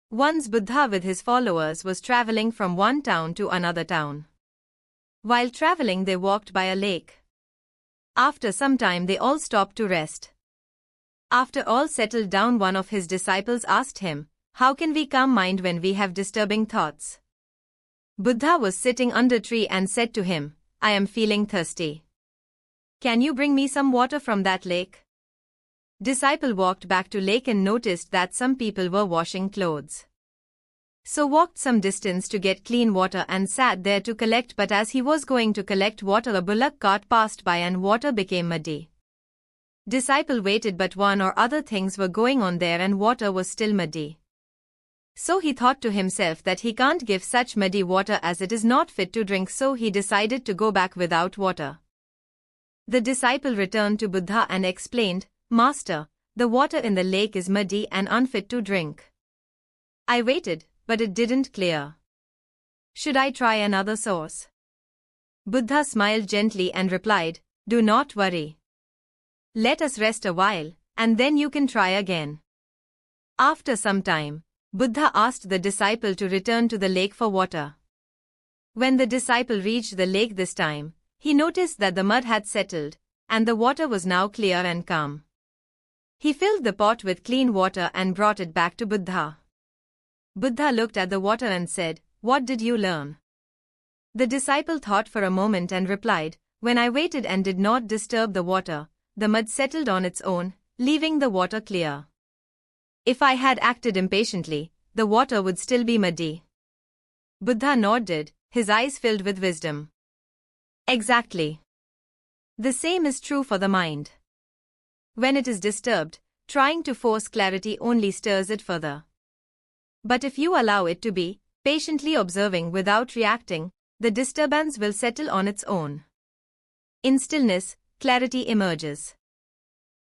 Once Buddha with his followers was traveling from one town to another town. While traveling they walked by a lake. After some time they all stopped to rest. After all settled down, one of his disciples asked him, "How can we calm mind when we have disturbing thoughts?" Buddha was sitting under a tree and said to him, "I am feeling thirsty. Can you bring me some water from that lake?" Disciple walked back to lake and noticed that some people were washing clothes. So walked some distance to get clean water and sat there to collect, but as he was going to collect water a bullock cart passed by and water became muddy. Disciple waited, but one or other things were going on there and water was still muddy. So he thought to himself that he can't give such muddy water as it is not fit to drink, so he decided to go back without water. The disciple returned to Buddha and explained, "Master, the water in the lake is muddy and unfit to drink. I waited, but it didn't clear. Should I try another source?" Buddha smiled gently and replied, "Do not worry. Let us rest a while, and then you can try again." After some time, Buddha asked the disciple to return to the lake for water. When the disciple reached the lake this time, he noticed that the mud had settled, and the water was now clear and calm. He filled the pot with clean water and brought it back to Buddha. Buddha looked at the water and said, "What did you learn?" The disciple thought for a moment and replied, "When I waited and did not disturb the water, the mud settled on its own, leaving the water clear. If I had acted impatiently, the water would still be muddy." Buddha nodded, his eyes filled with wisdom. Exactly. The same is true for the mind. When it is disturbed, trying to force clarity only stirs it further. But if you allow it to be, patiently observing without reacting, the disturbance will settle on its own. In stillness, clarity emerges.